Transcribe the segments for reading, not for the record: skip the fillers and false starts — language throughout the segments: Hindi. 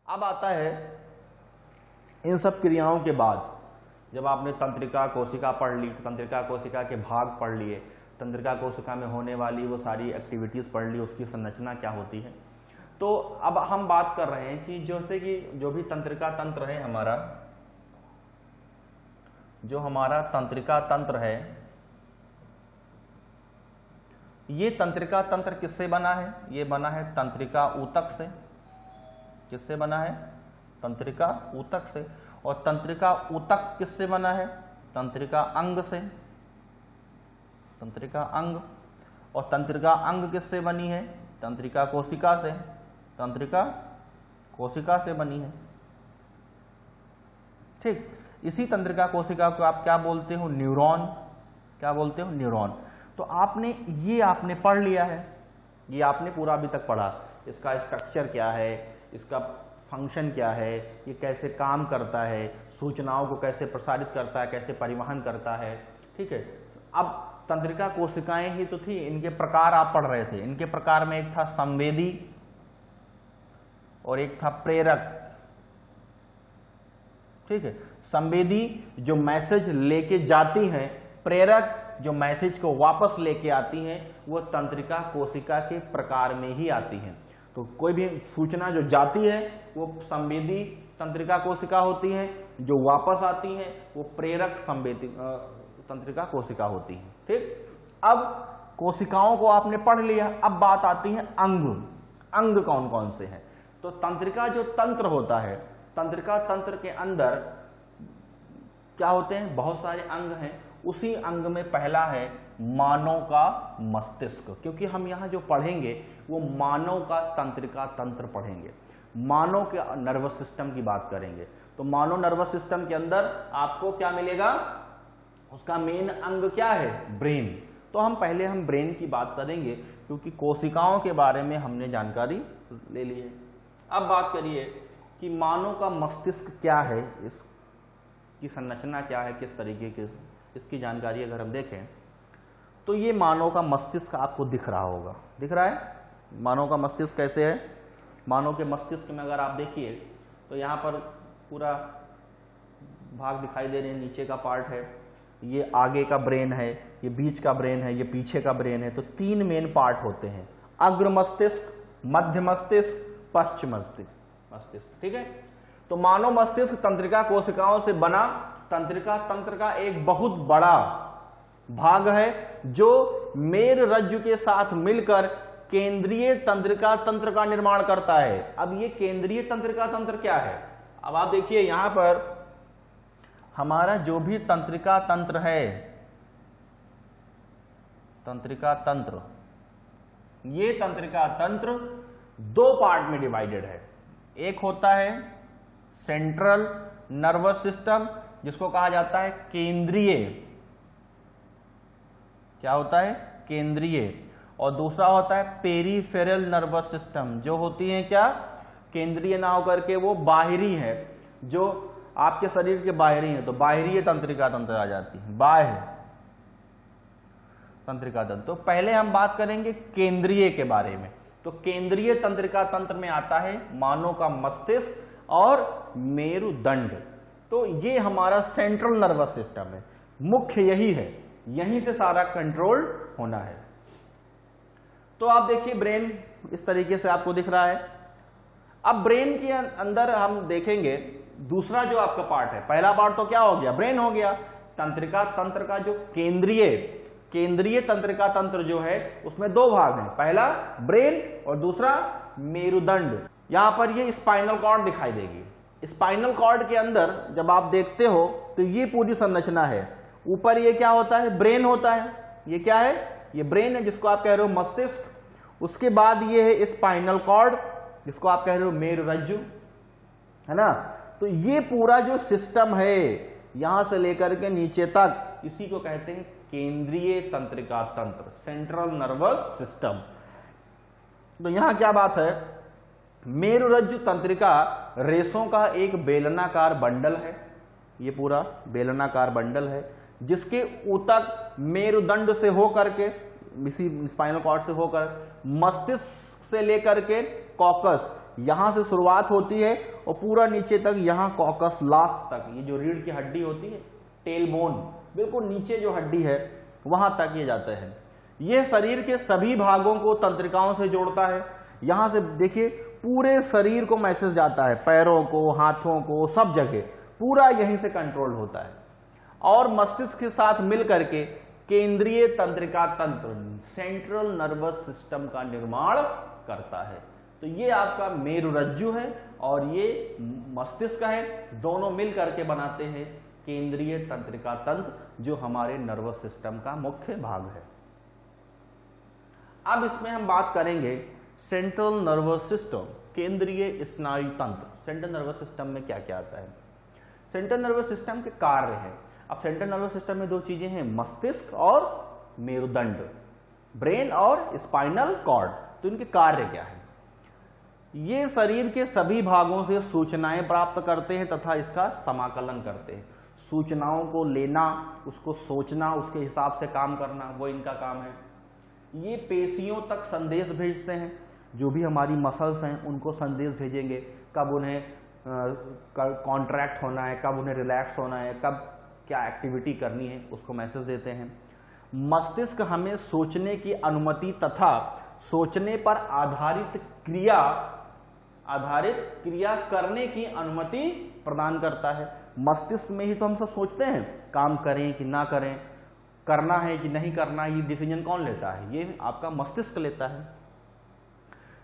अब आता है इन सब क्रियाओं के बाद जब आपने तंत्रिका कोशिका पढ़ ली, तंत्रिका कोशिका के भाग पढ़ लिए, तंत्रिका कोशिका में होने वाली वो सारी एक्टिविटीज पढ़ ली, उसकी संरचना क्या होती है, तो अब हम बात कर रहे हैं कि जैसे कि जो भी तंत्रिका तंत्र है हमारा, जो हमारा तंत्रिका तंत्र है, ये तंत्रिका तंत्र किससे बना है? ये बना है तंत्रिका ऊतक से। किससे बना है? तंत्रिका ऊतक से। और तंत्रिका ऊतक किससे बना है? तंत्रिका अंग से। तंत्रिका अंग। और तंत्रिका अंग किससे बनी है? तंत्रिका कोशिका से। तंत्रिका कोशिका से बनी है। ठीक, इसी तंत्रिका कोशिका को आप क्या बोलते हो? न्यूरॉन। क्या बोलते हो? न्यूरॉन। तो आपने पढ़ लिया है, ये आपने पूरा अभी तक पढ़ा, इसका स्ट्रक्चर क्या है, इसका फंक्शन क्या है, ये कैसे काम करता है, सूचनाओं को कैसे प्रसारित करता है, कैसे परिवहन करता है। ठीक है, अब तंत्रिका कोशिकाएं ही तो थी, इनके प्रकार आप पढ़ रहे थे। इनके प्रकार में एक था संवेदी और एक था प्रेरक। ठीक है, संवेदी जो मैसेज लेके जाती हैं, प्रेरक जो मैसेज को वापस लेके आती हैं, वो तंत्रिका कोशिका के प्रकार में ही आती हैं। तो कोई भी सूचना जो जाती है वो संवेदी तंत्रिका कोशिका होती है, जो वापस आती हैं वो प्रेरक संवेदी तंत्रिका कोशिका होती है। ठीक, अब कोशिकाओं को आपने पढ़ लिया, अब बात आती है अंग। अंग कौन कौन से हैं? तो तंत्रिका जो तंत्र होता है, तंत्रिका तंत्र के अंदर क्या होते हैं? बहुत सारे अंग हैं। उसी अंग में पहला है मानव का मस्तिष्क, क्योंकि हम यहां जो पढ़ेंगे वो मानव का तंत्रिका तंत्र पढ़ेंगे, मानव के नर्वस सिस्टम की बात करेंगे। तो मानव नर्वस सिस्टम के अंदर आपको क्या मिलेगा? उसका मेन अंग क्या है? ब्रेन। तो हम ब्रेन की बात करेंगे, क्योंकि कोशिकाओं के बारे में हमने जानकारी ले ली है। अब बात करिए कि मानव का मस्तिष्क क्या है, इसकी संरचना क्या है, किस तरीके की, इसकी जानकारी अगर हम देखें तो ये मानव का मस्तिष्क आपको दिख रहा होगा। दिख रहा है? मानव का मस्तिष्क कैसे है? मानव के मस्तिष्क में अगर आप देखिए तो यहाँ पर पूरा भाग दिखाई दे रहे हैं, नीचे का पार्ट है, ये आगे का ब्रेन है, ये बीच का ब्रेन है, ये पीछे का ब्रेन है। तो तीन मेन पार्ट होते हैं, अग्र मस्तिष्क, मध्य मस्तिष्क, पश्चिम मस्तिष्क। ठीक है, तो मानव मस्तिष्क तंत्रिका कोशिकाओं से बना तंत्रिका तंत्र का एक बहुत बड़ा भाग है, जो मेरुरज्जु के साथ मिलकर केंद्रीय तंत्रिका तंत्र का निर्माण करता है। अब ये केंद्रीय तंत्रिका तंत्र क्या है? अब आप देखिए यहां पर हमारा जो भी तंत्रिका तंत्र है, तंत्रिका तंत्र, ये तंत्रिका तंत्र दो पार्ट में डिवाइडेड है। एक होता है सेंट्रल नर्वस सिस्टम, जिसको कहा जाता है केंद्रीय। क्या होता है? केंद्रीय। और दूसरा होता है पेरिफेरल नर्वस सिस्टम, जो होती है क्या? केंद्रीय ना होकर के वो बाहरी है, जो आपके शरीर के बाहरी है, तो बाहरी तंत्रिका तंत्र आ जाती है, बाह्य तंत्रिका तंत्र। तो पहले हम बात करेंगे केंद्रीय के बारे में। तो केंद्रीय तंत्रिका तंत्र में आता है मानव का मस्तिष्क और मेरुदंड। तो ये हमारा सेंट्रल नर्वस सिस्टम है, मुख्य यही है, यहीं से सारा कंट्रोल होना है। तो आप देखिए ब्रेन इस तरीके से आपको दिख रहा है। अब ब्रेन के अंदर हम देखेंगे दूसरा जो आपका पार्ट है, पहला पार्ट तो क्या हो गया? ब्रेन हो गया। तंत्रिका तंत्र का जो केंद्रीय तंत्रिका तंत्र जो है उसमें दो भाग हैं, पहला ब्रेन और दूसरा मेरुदंड। यहां पर ये स्पाइनल कॉर्ड दिखाई देगी। स्पाइनल कॉर्ड के अंदर जब आप देखते हो तो ये पूरी संरचना है। ऊपर ये क्या होता है? ब्रेन होता है। ये क्या है? ये ब्रेन है, जिसको आप कह रहे हो मस्तिष्क। उसके बाद ये है स्पाइनल कॉर्ड, जिसको आप कह रहे हो मेरुरज्जु, है ना। तो ये पूरा जो सिस्टम है यहां से लेकर के नीचे तक, इसी को कहते हैं केंद्रीय तंत्रिका तंत्र, सेंट्रल नर्वस सिस्टम। तो यहां क्या बात है? मेरुरज्जु तंत्रिका रेशों का एक बेलनाकार बंडल है। ये पूरा बेलनाकार बंडल है, जिसके ऊतक मेरुदंड से होकर के, इसी स्पाइनल कॉर्ड से होकर मस्तिष्क से लेकर के कॉकस, यहां से शुरुआत होती है और पूरा नीचे तक, यहाँ कॉकस लास्ट तक, ये जो रीढ़ की हड्डी होती है, टेल बोन, बिल्कुल नीचे जो हड्डी है वहां तक ये जाते हैं। ये शरीर के सभी भागों को तंत्रिकाओं से जोड़ता है। यहां से देखिए पूरे शरीर को मैसेज जाता है, पैरों को, हाथों को, सब जगह पूरा यहीं से कंट्रोल होता है। और मस्तिष्क के साथ मिल करके केंद्रीय तंत्रिका तंत्र, सेंट्रल नर्वस सिस्टम का निर्माण करता है। तो ये आपका मेरुरज्जु है और ये मस्तिष्क है, दोनों मिल करके बनाते हैं केंद्रीय तंत्रिका तंत्र, जो हमारे नर्वस सिस्टम का मुख्य भाग है। अब इसमें हम बात करेंगे सेंट्रल नर्वस सिस्टम, केंद्रीय स्नायु तंत्र। सेंट्रल नर्वस सिस्टम में क्या क्या आता है? सेंट्रल नर्वस सिस्टम के कार्य है। अब सेंट्रल नर्वस सिस्टम में दो चीजें हैं, मस्तिष्क और मेरुदंड, ब्रेन और स्पाइनल कॉर्ड। तो इनके कार्य क्या है? ये शरीर के सभी भागों से सूचनाएं प्राप्त करते हैं तथा इसका समाकलन करते हैं। सूचनाओं को लेना, उसको सोचना, उसके हिसाब से काम करना, वो इनका काम है। ये पेशियों तक संदेश भेजते हैं, जो भी हमारी मसल्स हैं उनको संदेश भेजेंगे, कब उन्हें कॉन्ट्रैक्ट होना है, कब उन्हें रिलैक्स होना है, कब क्या एक्टिविटी करनी है, उसको मैसेज देते हैं। मस्तिष्क हमें सोचने की अनुमति तथा सोचने पर आधारित क्रिया करने की अनुमति प्रदान करता है। मस्तिष्क में ही तो हम सब सोचते हैं, काम करें कि ना करें, करना है कि नहीं करना, ये डिसीजन कौन लेता है? ये आपका मस्तिष्क लेता है।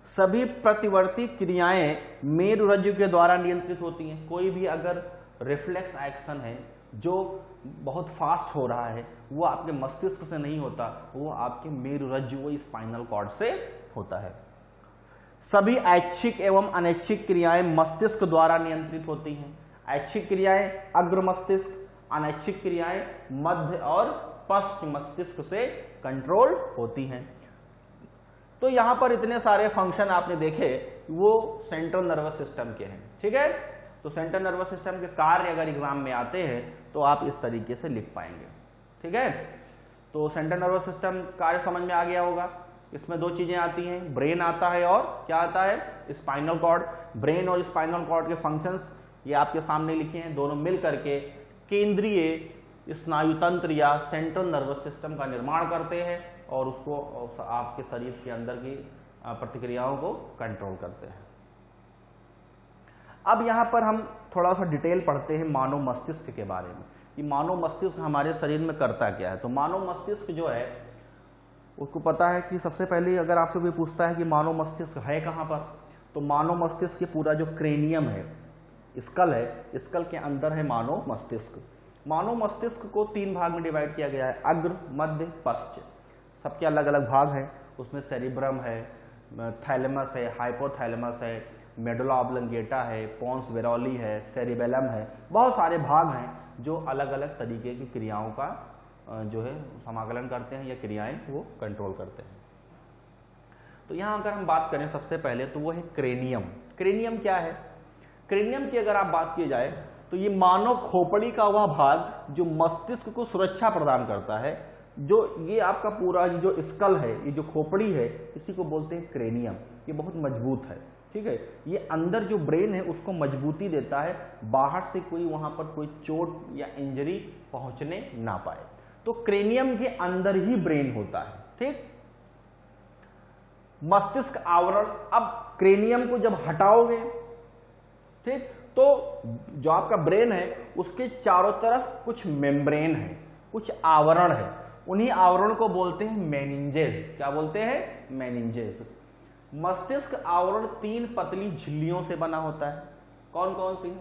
सभी प्रतिवर्ती क्रियाएं मेरुरज्जु के द्वारा नियंत्रित होती हैं। कोई भी अगर रिफ्लेक्स एक्शन है जो बहुत फास्ट हो रहा है, वो आपके मस्तिष्क से नहीं होता, वो आपके मेरुरज्जु, वो स्पाइनल कॉर्ड से होता है। सभी ऐच्छिक एवं अनैच्छिक क्रियाएं मस्तिष्क द्वारा नियंत्रित होती हैं। ऐच्छिक क्रियाएं अग्र मस्तिष्क, अनैच्छिक क्रियाएं मध्य और पश्चिम मस्तिष्क से कंट्रोल होती हैं। तो यहां पर इतने सारे फंक्शन आपने देखे, वो सेंट्रल नर्वस सिस्टम के हैं। ठीक है, तो सेंट्रल नर्वस सिस्टम के कार्य अगर एग्जाम में आते हैं तो आप इस तरीके से लिख पाएंगे। ठीक है, तो सेंट्रल नर्वस सिस्टम कार्य समझ में आ गया होगा। इसमें दो चीजें आती हैं, ब्रेन आता है और क्या आता है? Spinal cord. ब्रेन और स्पाइनल कॉर्ड के फंक्शंस ये आपके सामने लिखे हैं, दोनों मिल करके केंद्रीय स्नायु तंत्र या सेंट्रल नर्वस सिस्टम का निर्माण करते हैं और उसको आपके शरीर के अंदर की प्रतिक्रियाओं को कंट्रोल करते हैं। अब यहां पर हम थोड़ा सा डिटेल पढ़ते हैं मानव मस्तिष्क के बारे में कि मानव मस्तिष्क हमारे शरीर में करता क्या है। तो मानव मस्तिष्क जो है, उसको पता है कि सबसे पहले अगर आपसे कोई पूछता है कि मानव मस्तिष्क है कहां पर, तो मानव मस्तिष्क के पूरा जो क्रेनियम है, स्कल है, स्कल के अंदर है मानव मस्तिष्क। मानव मस्तिष्क को तीन भाग में डिवाइड किया गया है, अग्र, मध्य, पश्च। सबके अलग अलग भाग हैं। उसमें सेरिब्रम है, थैलेमस है, हाइपोथैलेमस है, मेडुला ऑब्लंगेटा है, पोन्स वेरोली है, सेरिबेलम है। बहुत सारे भाग हैं जो अलग अलग तरीके की क्रियाओं का जो है समाकलन करते हैं या क्रियाएं वो कंट्रोल करते हैं। तो यहां अगर हम बात करें सबसे पहले तो वो है क्रेनियम। क्रेनियम क्या है? क्रेनियम की अगर आप बात की जाए तो ये मानव खोपड़ी का वह भाग जो मस्तिष्क को सुरक्षा प्रदान करता है। जो ये आपका पूरा जो स्कल है, ये जो खोपड़ी है, इसी को बोलते हैं क्रेनियम। ये बहुत मजबूत है। ठीक है, ये अंदर जो ब्रेन है उसको मजबूती देता है, बाहर से कोई वहां पर कोई चोट या इंजरी पहुंचने ना पाए। तो क्रेनियम के अंदर ही ब्रेन होता है। ठीक, मस्तिष्क आवरण। अब क्रेनियम को जब हटाओगे, ठीक, तो जो आपका ब्रेन है उसके चारों तरफ कुछ मेम्ब्रेन है, कुछ आवरण है। उन्हीं आवरण को बोलते हैं मेनिंजेस। क्या बोलते हैं? मेनिंजेस। मस्तिष्क आवरण तीन पतली झिल्लियों से बना होता है। कौन कौन सी?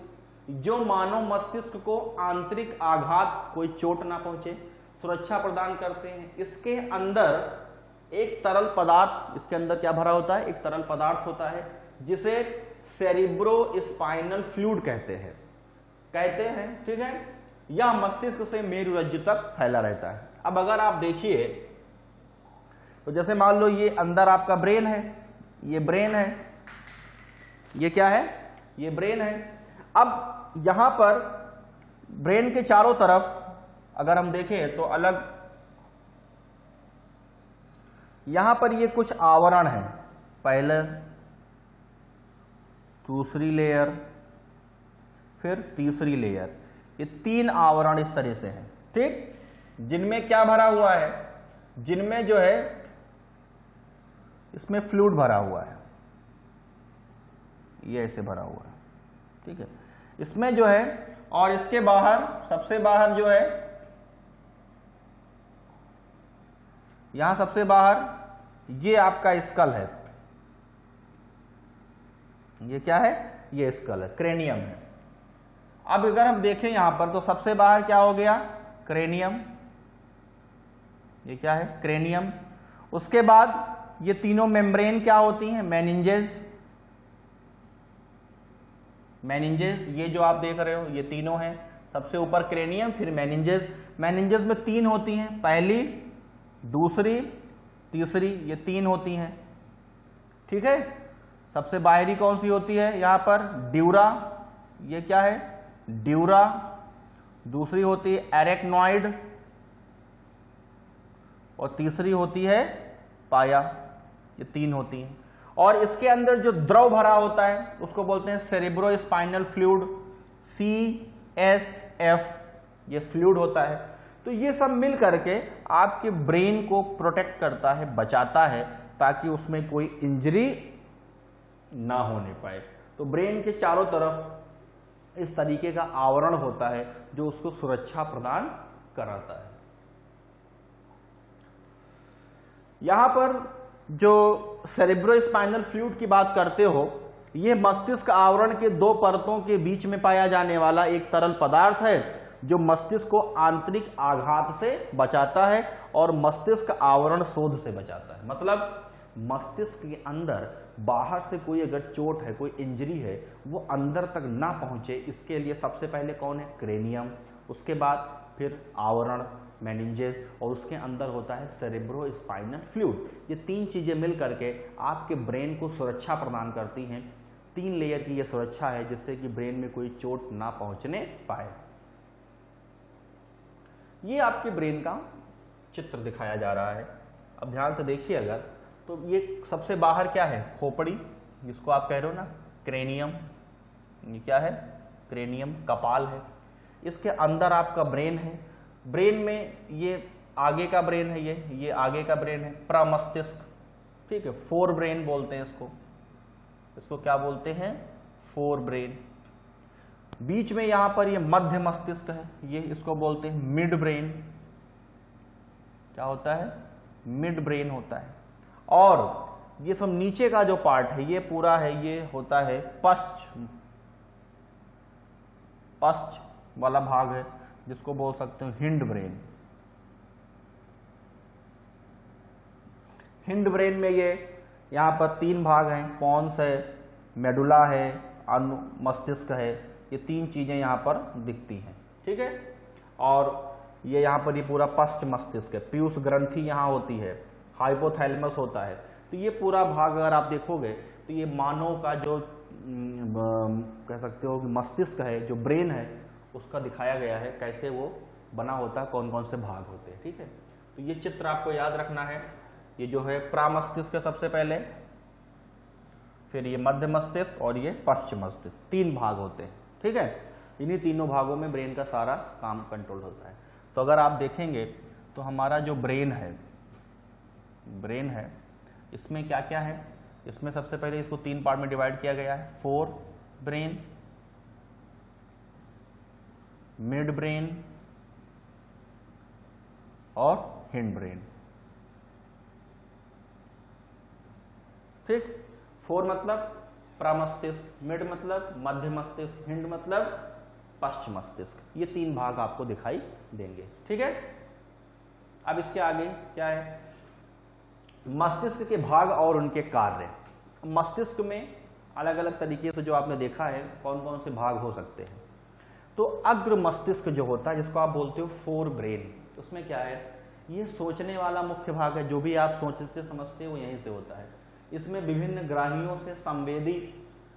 जो मानव मस्तिष्क को आंतरिक आघात, कोई चोट ना पहुंचे, सुरक्षा प्रदान करते हैं। इसके अंदर एक तरल पदार्थ, इसके अंदर क्या भरा होता है? एक तरल पदार्थ होता है जिसे सेरिब्रो स्पाइनल फ्लूइड कहते हैं। ठीक है, यह मस्तिष्क से मेरुरज्जु तक फैला रहता है। अब अगर आप देखिए तो जैसे मान लो ये अंदर आपका ब्रेन है, ये ब्रेन है, ये क्या है? ये ब्रेन है। अब यहां पर ब्रेन के चारों तरफ अगर हम देखें तो अलग, यहां पर ये कुछ आवरण है, पहले, दूसरी लेयर, फिर तीसरी लेयर। ये 3 आवरण इस तरह से हैं, ठीक, जिनमें क्या भरा हुआ है, जिनमें जो है इसमें फ्लूइड भरा हुआ है, ये ऐसे भरा हुआ है, ठीक है, इसमें जो है, और इसके बाहर, सबसे बाहर जो है, यहां सबसे बाहर ये आपका स्कल है। ये क्या है? ये स्कल है, क्रेनियम है। अब अगर हम देखें यहां पर तो सबसे बाहर क्या हो गया? क्रेनियम। ये क्या है? क्रेनियम। उसके बाद ये तीनों मेम्ब्रेन क्या होती हैं? मेनिंजेस। मेनिंजेस, ये जो आप देख रहे हो ये तीनों हैं, सबसे ऊपर क्रेनियम, फिर मेनिंजेस। मेनिंजेस में 3 होती हैं, पहली, दूसरी, तीसरी, ये 3 होती हैं, ठीक है। सबसे बाहरी कौन सी होती है? यहां पर ड्यूरा, ये क्या है? ड्यूरा। दूसरी होती है एरेक्नॉइड, और तीसरी होती है पाया। ये 3 होती हैं, और इसके अंदर जो द्रव भरा होता है उसको बोलते हैं सेरेब्रोस्पाइनल फ्लूइड, CSF, ये फ्लूइड होता है। तो ये सब मिल करके आपके ब्रेन को प्रोटेक्ट करता है, बचाता है, ताकि उसमें कोई इंजरी ना होने पाए। तो ब्रेन के चारों तरफ इस तरीके का आवरण होता है जो उसको सुरक्षा प्रदान कराता है। यहां पर जो सेरेब्रोस्पाइनल फ्लूइड की बात करते हो, यह मस्तिष्क आवरण के 2 परतों के बीच में पाया जाने वाला एक तरल पदार्थ है जो मस्तिष्क को आंतरिक आघात से बचाता है और मस्तिष्क आवरण शोध से बचाता है। मतलब मस्तिष्क के अंदर बाहर से कोई अगर चोट है, कोई इंजरी है, वो अंदर तक ना पहुंचे, इसके लिए सबसे पहले कौन है? क्रेनियम। उसके बाद फिर आवरण, मेनिंजेस, और उसके अंदर होता है सेरेब्रोस्पाइनल फ्लूइड। ये 3 चीजें मिल करके आपके ब्रेन को सुरक्षा प्रदान करती हैं। 3 लेयर की ये सुरक्षा है जिससे कि ब्रेन में कोई चोट ना पहुंचने पाए। ये आपके ब्रेन का चित्र दिखाया जा रहा है। अब ध्यान से देखिए अगर, तो ये सबसे बाहर क्या है? खोपड़ी, जिसको आप कह रहे हो ना क्रेनियम। ये क्या है? क्रेनियम, कपाल है। इसके अंदर आपका ब्रेन है। ब्रेन में ये आगे का ब्रेन है, ये आगे का ब्रेन है, प्रमस्तिष्क, ठीक है, 4 ब्रेन बोलते हैं इसको क्या बोलते हैं? 4 ब्रेन। बीच में यहां पर ये मध्य मस्तिष्क है, ये इसको बोलते हैं मिड ब्रेन। क्या होता है? मिड ब्रेन होता है। और ये सब नीचे का जो पार्ट है ये पूरा है, ये होता है पश्च वाला भाग है, जिसको बोल सकते हो हिंड ब्रेन। हिंड ब्रेन में ये यहां पर 3 भाग हैं, पॉन्स है, मेडुला है, मस्तिष्क है। ये 3 चीजें यहां पर दिखती हैं, ठीक है। और ये यहां पर ये पूरा पश्च मस्तिष्क है, पीयूष ग्रंथि यहां होती है, हाइपोथैलेमस होता है। तो ये पूरा भाग अगर आप देखोगे तो ये मानव का जो कह सकते हो मस्तिष्क है, जो ब्रेन है, उसका दिखाया गया है, कैसे वो बना होता है, कौन कौन से भाग होते हैं, ठीक है। तो ये चित्र आपको याद रखना है। ये जो है प्रामस्तिष्क सबसे पहले, फिर ये मध्य मस्तिष्क और ये पश्चिम मस्तिष्क, 3 भाग होते हैं, ठीक है। इन्हीं तीनों भागों में ब्रेन का सारा काम कंट्रोल होता है। तो अगर आप देखेंगे तो हमारा जो ब्रेन है, इसमें क्या क्या है? इसमें सबसे पहले इसको 3 पार्ट में डिवाइड किया गया है, 4 ब्रेन, मिड ब्रेन और हिंड ब्रेन, ठीक। 4 मतलब प्रमस्तिष्क, मिड मतलब मध्य मस्तिष्क, हिंड मतलब पश्चिम मस्तिष्क। ये 3 भाग आपको दिखाई देंगे, ठीक है। अब इसके आगे क्या है? मस्तिष्क के भाग और उनके कार्य। मस्तिष्क में अलग अलग तरीके से जो आपने देखा है कौन कौन से भाग हो सकते हैं। तो अग्र मस्तिष्क जो होता है, जिसको आप बोलते हो 4 ब्रेन, उसमें क्या है? ये सोचने वाला मुख्य भाग है। जो भी आप सोचते समझते हो यहीं से होता है। इसमें विभिन्न ग्राहियों से संवेदी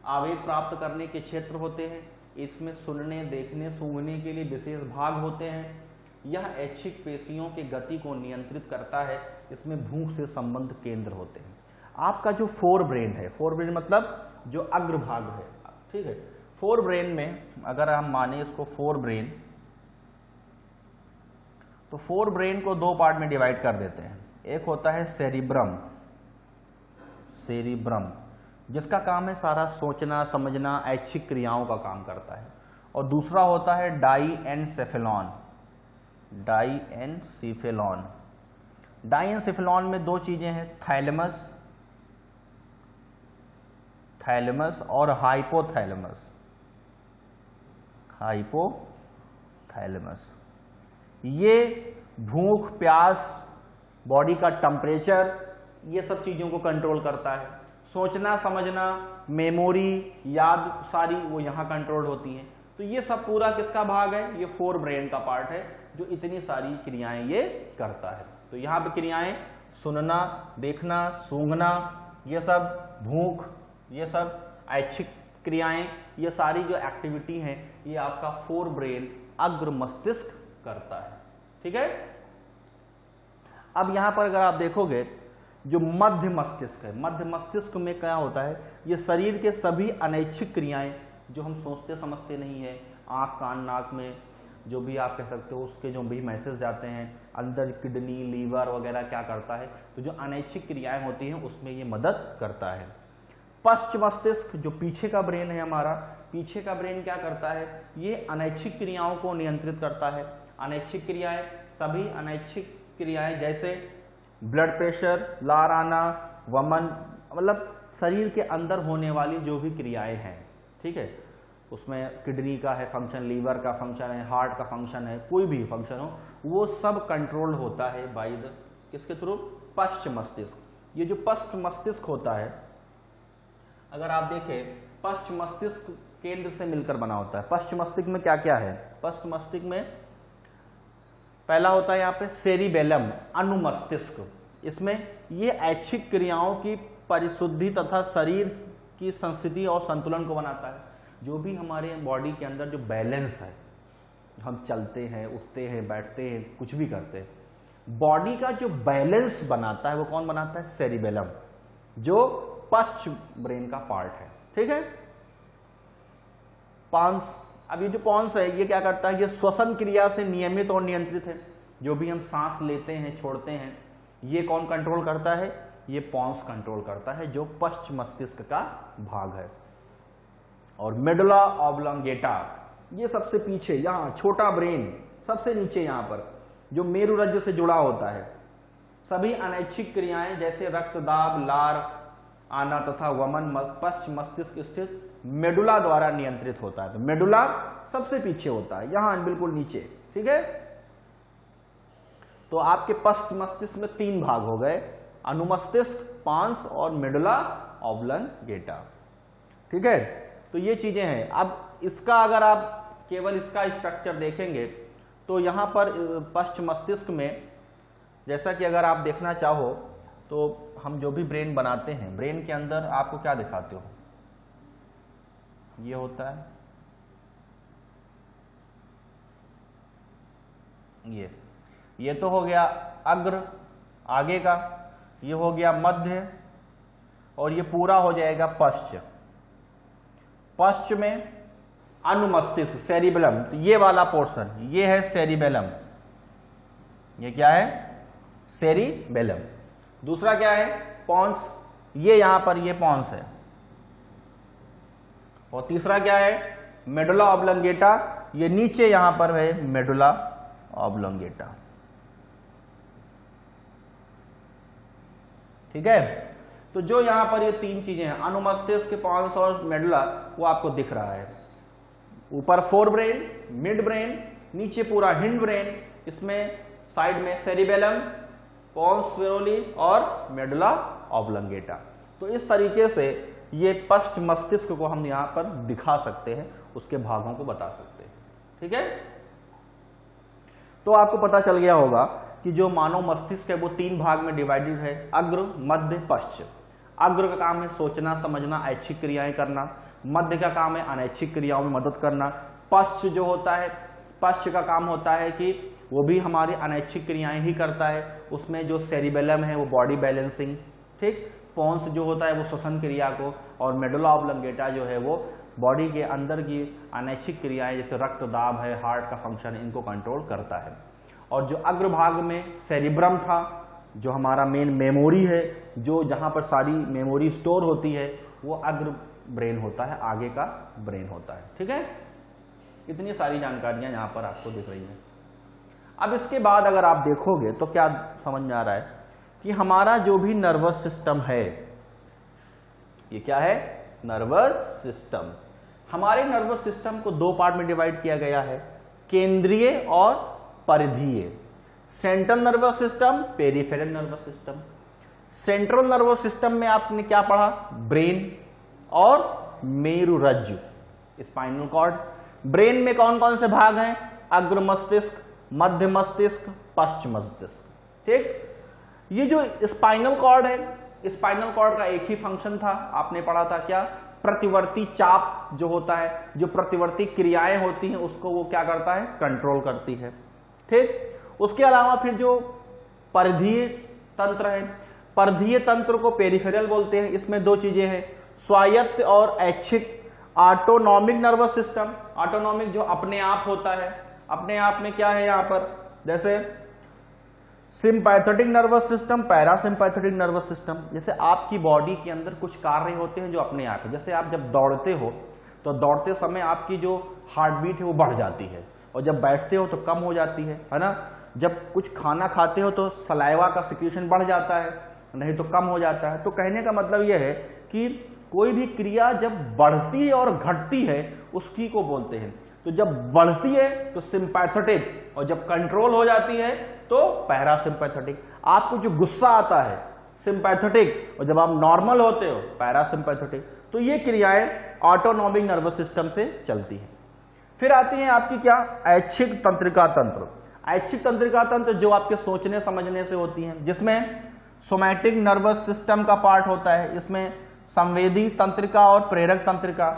आवेग प्राप्त करने के क्षेत्र होते हैं। इसमें सुनने, देखने, सूंघने के लिए विशेष भाग होते हैं। यह ऐच्छिक पेशियों की गति को नियंत्रित करता है। इसमें भूख से संबंध केंद्र होते हैं। आपका जो 4 ब्रेन है, 4 ब्रेन मतलब जो अग्र भाग है, ठीक है, फोर ब्रेन में अगर हम माने इसको फोर ब्रेन, तो फोर ब्रेन को दो पार्ट में डिवाइड कर देते हैं। एक होता है सेरिब्रम, सेरिब्रम जिसका काम है सारा सोचना समझना, ऐच्छिक क्रियाओं का काम करता है। और दूसरा होता है डाईएनसेफेलॉन, डाईएनसेफेलॉन। डाईएनसेफेलॉन में दो चीजें हैं, थैलेमस, थैलेमस और हाइपोथैलेमस, हाइपोथैलेमस। ये भूख प्यास, बॉडी का टेम्परेचर, ये सब चीजों को कंट्रोल करता है। सोचना समझना, मेमोरी, याद सारी वो यहां कंट्रोल होती हैं। तो ये सब पूरा किसका भाग है? ये फोर ब्रेन का पार्ट है जो इतनी सारी क्रियाएं ये करता है। तो यहाँ पे क्रियाएं सुनना, देखना, सूंघना, ये सब भूख, ये सब ऐच्छिक क्रियाएं, ये सारी जो एक्टिविटी हैं ये आपका फोर ब्रेन अग्र मस्तिष्क करता है। ठीक है। अब यहां पर अगर आप देखोगे जो मध्य मस्तिष्क है, मध्य मस्तिष्क में क्या होता है? ये शरीर के सभी अनैच्छिक क्रियाएं जो हम सोचते समझते नहीं है, आंख कान नाक में जो भी आप कह सकते हो, उसके जो भी मैसेज जाते हैं अंदर, किडनी लीवर वगैरह क्या करता है, तो जो अनैच्छिक क्रियाएं होती हैं उसमें ये मदद करता है। पश्च मस्तिष्क जो पीछे का ब्रेन है हमारा, पीछे का ब्रेन क्या करता है? ये अनैच्छिक क्रियाओं को नियंत्रित करता है। अनैच्छिक क्रियाएं, सभी अनैच्छिक क्रियाएं जैसे ब्लड प्रेशर, लार आना, वमन, मतलब शरीर के अंदर होने वाली जो भी क्रियाएं हैं, ठीक है, उसमें किडनी का है फंक्शन, लीवर का फंक्शन है, हार्ट का फंक्शन है, कोई भी फंक्शन हो, वो सब कंट्रोल होता है बाय द किसके थ्रू? पश्च मस्तिष्क। ये जो पश्च मस्तिष्क होता है, अगर आप देखें, पश्च मस्तिष्क केंद्र से मिलकर बना होता है। पश्च मस्तिष्क में क्या क्या है? पश्च मस्तिष्क में पहला होता है यहाँ पे सेरिबेलम, अनुमस्तिष्क। इसमें ये ऐच्छिक क्रियाओं की परिशुद्धि तथा शरीर की संस्थिति और संतुलन को बनाता है। जो भी हमारे बॉडी के अंदर जो बैलेंस है, हम चलते हैं, उठते हैं, बैठते हैं, कुछ भी करते हैं, बॉडी का जो बैलेंस बनाता है वो कौन बनाता है? सेरिबेलम, जो पश्च ब्रेन का पार्ट है। ठीक है। पांस, अब ये जो पॉन्स है ये क्या करता है? ये श्वसन क्रिया से नियमित और नियंत्रित है। जो भी हम सांस लेते हैं, छोड़ते हैं, ये कौन कंट्रोल करता है? ये पॉन्स कंट्रोल करता है, जो पश्च मस्तिष्क का भाग है। और मेडुला ऑब्लोंगेटा, ये सबसे पीछे, यहां छोटा ब्रेन सबसे नीचे, यहां पर जो मेरुरज्जु से जुड़ा होता है। सभी अनैच्छिक क्रियाएं जैसे रक्तदाब, लार आना तथा वमन पश्च मस्तिष्क स्थित मेडुला द्वारा नियंत्रित होता है। तो मेडुला सबसे पीछे होता है, यहां बिल्कुल नीचे। ठीक है। तो आपके पश्च मस्तिष्क में तीन भाग हो गए, अनुमस्तिष्क, पांस और मेडुला ऑब्लोंगेटा। ठीक है। तो ये चीजें हैं। अब इसका अगर आप केवल इसका स्ट्रक्चर देखेंगे तो यहां पर पश्च मस्तिष्क में, जैसा कि अगर आप देखना चाहो तो हम जो भी ब्रेन बनाते हैं, ब्रेन के अंदर आपको क्या दिखाते हो? ये होता है, ये तो हो गया अग्र आगे का, ये हो गया मध्य, और ये पूरा हो जाएगा पश्च। पश्च में अनुमस्तिष्क, सेरिबेलम, तो ये वाला पोर्शन ये है सेरिबेलम। ये क्या है? सेरिबेलम। दूसरा क्या है? पॉन्स, ये यहां पर ये पॉन्स है। और तीसरा क्या है? मेडुला ऑब्लोंगेटा, ये नीचे यहां पर है मेडुला ऑब्लोंगेटा। ठीक है। तो जो यहां पर ये तीन चीजें हैं, अनुमस्तिष्क, पॉन्स और मेडुला, वो आपको दिख रहा है। ऊपर फोर ब्रेन, मिड ब्रेन, नीचे पूरा हिंड ब्रेन, इसमें साइड में सेरिबेलम, पॉन्स स्फेरोली और मेडुला ऑब्लोंगेटा। तो इस तरीके से ये पश्च मस्तिष्क को हम यहां पर दिखा सकते हैं, उसके भागों को बता सकते हैं। ठीक है। तो आपको पता चल गया होगा कि जो मानव मस्तिष्क है वो तीन भाग में डिवाइडेड है, अग्र, मध्य, पश्च। अग्र का काम है सोचना समझना, ऐच्छिक क्रियाएं करना। मध्य का काम है अनैच्छिक क्रियाओं में मदद करना। पश्च जो होता है, पश्च का काम होता है कि वो भी हमारी अनैच्छिक क्रियाएं ही करता है। उसमें जो सेरिबेलम है वो बॉडी बैलेंसिंग। ठीक। पोन्स जो होता है वो श्वसन क्रिया को, और मेडुला ऑब्लंगेटा जो है वो बॉडी के अंदर की अनैच्छिक क्रियाएं जैसे रक्त दाब है, हार्ट का फंक्शन, इनको कंट्रोल करता है। और जो अग्रभाग में सेरिब्रम था, जो हमारा मेन मेमोरी है, जो जहां पर सारी मेमोरी स्टोर होती है, वो अग्र ब्रेन होता है, आगे का ब्रेन होता है। ठीक है, इतनी सारी जानकारियां यहां पर आपको दिख रही हैं। अब इसके बाद अगर आप देखोगे तो क्या समझ में आ रहा है कि हमारा जो भी नर्वस सिस्टम है, ये क्या है, नर्वस सिस्टम। हमारे नर्वस सिस्टम को दो पार्ट में डिवाइड किया गया है, केंद्रीय और परिधीय। Central nervous system, peripheral nervous system. Central nervous system में आपने क्या पढ़ा, ब्रेन और मेरुरज्जु, स्पाइनल कॉर्ड। ब्रेन में कौन कौन से भाग हैं, अग्र मस्तिष्क, मध्य मस्तिष्क, पश्च मस्तिष्क। ठीक, ये जो स्पाइनल कॉर्ड है, स्पाइनल कॉर्ड का एक ही फंक्शन था, आपने पढ़ा था क्या, प्रतिवर्ती चाप जो होता है, जो प्रतिवर्ती क्रियाएं होती हैं उसको वो क्या करता है, कंट्रोल करती है। ठीक, उसके अलावा फिर जो परिधीय तंत्र है, परिधीय तंत्र को पेरिफेरल बोलते हैं। इसमें दो चीजें हैं, स्वायत्त और ऐच्छिक। ऑटोनॉमिक नर्वस सिस्टम, ऑटोनॉमिक जो अपने आप होता है, अपने आप में क्या है यहाँ पर, जैसे sympathetic nervous system, parasympathetic nervous system. जैसे आपकी बॉडी के अंदर कुछ कार्य होते हैं जो अपने आप है, जैसे आप जब दौड़ते हो तो दौड़ते समय आपकी जो हार्ट बीट है वो बढ़ जाती है, और जब बैठते हो तो कम हो जाती है ना। जब कुछ खाना खाते हो तो सलाइवा का सिक्रीशन बढ़ जाता है, नहीं तो कम हो जाता है। तो कहने का मतलब यह है कि कोई भी क्रिया जब बढ़ती है और घटती है उसकी को बोलते हैं। तो जब बढ़ती है तो सिंपैथेटिक, और जब कंट्रोल हो जाती है तो पैरासिम्पैथेटिक। आपको जो गुस्सा आता है सिंपैथेटिक, और जब आप नॉर्मल होते हो पैरासिम्पैथेटिक। तो ये क्रियाएं ऑटोनॉमिक नर्वस सिस्टम से चलती हैं। फिर आती है आपकी क्या, ऐच्छिक तंत्रिका तंत्र। ऐच्छिक तंत्रिका तंत्र जो आपके सोचने समझने से होती हैं, जिसमें सोमैटिक नर्वस सिस्टम का पार्ट होता है। इसमें संवेदी तंत्रिका और प्रेरक तंत्रिका,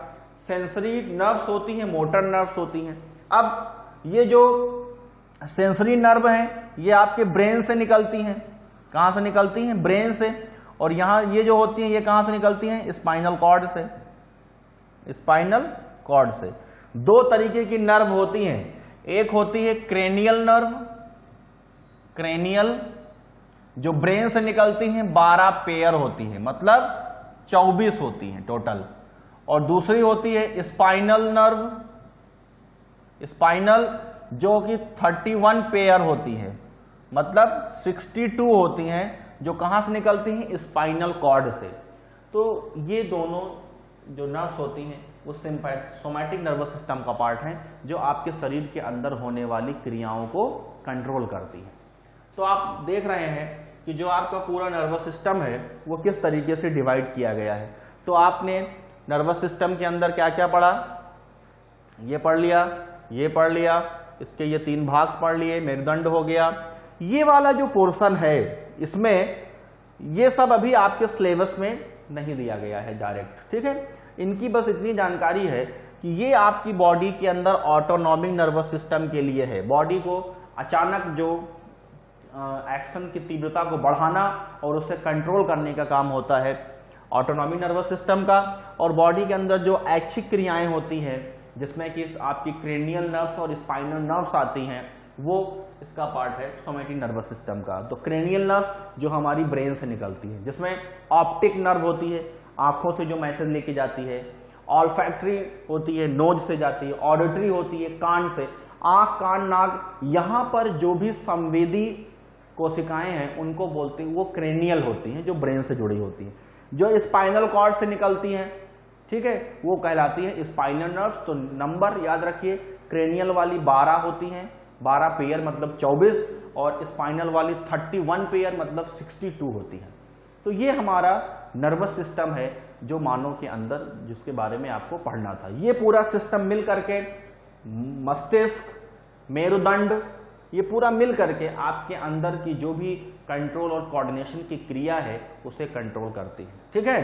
सेंसरी नर्व्स होती हैं, मोटर नर्व्स होती हैं। अब ये जो सेंसरी नर्व हैं ये आपके ब्रेन से निकलती हैं। कहां से निकलती हैं, ब्रेन से। और यहां ये जो होती हैं ये कहां से निकलती हैं, स्पाइनल कॉर्ड से। स्पाइनल कॉर्ड से दो तरीके की नर्व होती हैं, एक होती है क्रेनियल नर्व, क्रेनियल जो ब्रेन से निकलती हैं 12 पेयर होती है, मतलब 24 होती हैं टोटल। और दूसरी होती है स्पाइनल नर्व, स्पाइनल जो कि 31 पेयर होती है, मतलब 62 होती हैं, जो कहां से निकलती हैं, स्पाइनल कॉर्ड से। तो ये दोनों जो नर्व्स होती हैं वो सोमैटिक नर्वस सिस्टम का पार्ट हैं, जो आपके शरीर के अंदर होने वाली क्रियाओं को कंट्रोल करती हैं। तो आप देख रहे हैं कि जो आपका पूरा नर्वस सिस्टम है वो किस तरीके से डिवाइड किया गया है। तो आपने नर्वस सिस्टम के अंदर क्या क्या पढ़ा, ये पढ़ लिया, ये पढ़ लिया, इसके ये 3 भाग पढ़ लिए, मेरुदंड हो गया। ये वाला जो पोर्शन है इसमें ये सब अभी आपके सिलेबस में नहीं दिया गया है डायरेक्ट। ठीक है, इनकी बस इतनी जानकारी है कि ये आपकी बॉडी के अंदर ऑटोनॉमिक नर्वस सिस्टम के लिए है। बॉडी को अचानक जो एक्शन की तीव्रता को बढ़ाना और उसे कंट्रोल करने का काम होता है ऑटोनॉमिक नर्वस सिस्टम का। और बॉडी के अंदर जो ऐच्छिक क्रियाएं होती हैं, जिसमें कि आपकी क्रेनियल नर्व्स और स्पाइनल नर्व्स आती हैं, वो इसका पार्ट है सोमैटिक नर्वस सिस्टम का। तो क्रेनियल नर्व जो हमारी ब्रेन से निकलती है, जिसमें ऑप्टिक नर्व होती है, आंखों से जो मैसेज लेके जाती है, ऑल्फैक्टरी होती है, नोज से जाती है, ऑडिटरी होती है, कान से, आंख, कान, नाक, यहां पर जो भी संवेदी कोशिकाएं हैं उनको बोलते हैं, वो क्रेनियल होती हैं, जो ब्रेन से जुड़ी होती हैं। जो स्पाइनल कॉर्ड से निकलती हैं, ठीक है, वो कहलाती है स्पाइनल नर्व्स। तो नंबर याद रखिए, क्रेनियल वाली 12 होती हैं, 12 पेयर मतलब 24, और स्पाइनल वाली 31 पेयर मतलब 62 होती है। तो ये हमारा नर्वस सिस्टम है जो मानव के अंदर, जिसके बारे में आपको पढ़ना था। ये पूरा सिस्टम मिल करके मस्तिष्क, मेरुदंड, ये पूरा मिल करके आपके अंदर की जो भी कंट्रोल और कोऑर्डिनेशन की क्रिया है उसे कंट्रोल करती है। ठीक है,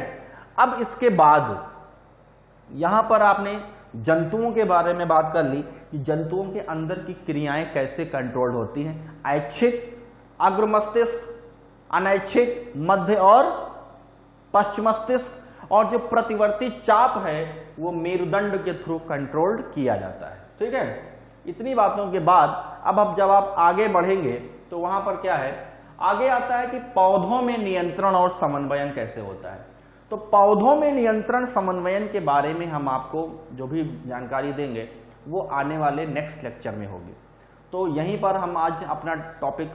अब इसके बाद यहां पर आपने जंतुओं के बारे में बात कर ली कि जंतुओं के अंदर की क्रियाएं कैसे कंट्रोल होती हैं। ऐच्छिक, अग्र मस्तिष्क, अनैच्छिक, मध्य और पश्च मस्तिष्क और जो प्रतिवर्ती चाप है वो मेरुदंड के थ्रू कंट्रोल्ड किया जाता है। ठीक है, इतनी बातों के बाद अब जब आप आगे बढ़ेंगे तो वहां पर क्या है, आगे आता है कि पौधों में नियंत्रण और समन्वयन कैसे होता है। तो पौधों में नियंत्रण समन्वयन के बारे में हम आपको जो भी जानकारी देंगे वो आने वाले नेक्स्ट लेक्चर में होगी। तो यहीं पर हम आज अपना टॉपिक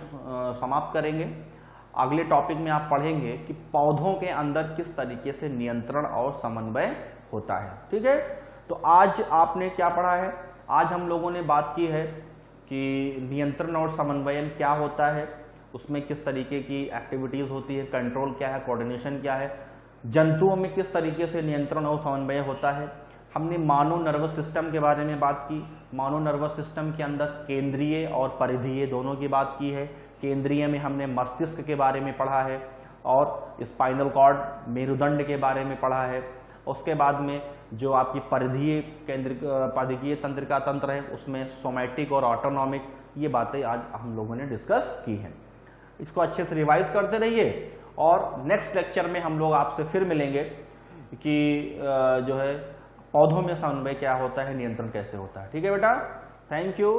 समाप्त करेंगे। अगले टॉपिक में आप पढ़ेंगे कि पौधों के अंदर किस तरीके से नियंत्रण और समन्वय होता है। ठीक है, तो आज आपने क्या पढ़ा है, आज हम लोगों ने बात की है कि नियंत्रण और समन्वयन क्या होता है, उसमें किस तरीके की एक्टिविटीज होती है, कंट्रोल क्या है, कोऑर्डिनेशन क्या है, जंतुओं में किस तरीके से नियंत्रण और समन्वय होता है। हमने मानव नर्वस सिस्टम के बारे में बात की। मानव नर्वस सिस्टम के अंदर केंद्रीय और परिधीय दोनों की बात की है। केंद्रीय में हमने मस्तिष्क के बारे में पढ़ा है और स्पाइनल कॉर्ड मेरुदंड के बारे में पढ़ा है। उसके बाद में जो आपकी परिधीय तंत्रिका तंत्र है उसमें सोमैटिक और ऑटोनॉमिक, ये बातें आज हम लोगों ने डिस्कस की हैं। इसको अच्छे से रिवाइज करते रहिए और नेक्स्ट लेक्चर में हम लोग आपसे फिर मिलेंगे कि जो है पौधों में समन्वय क्या होता है, नियंत्रण कैसे होता है। ठीक है बेटा, थैंक यू।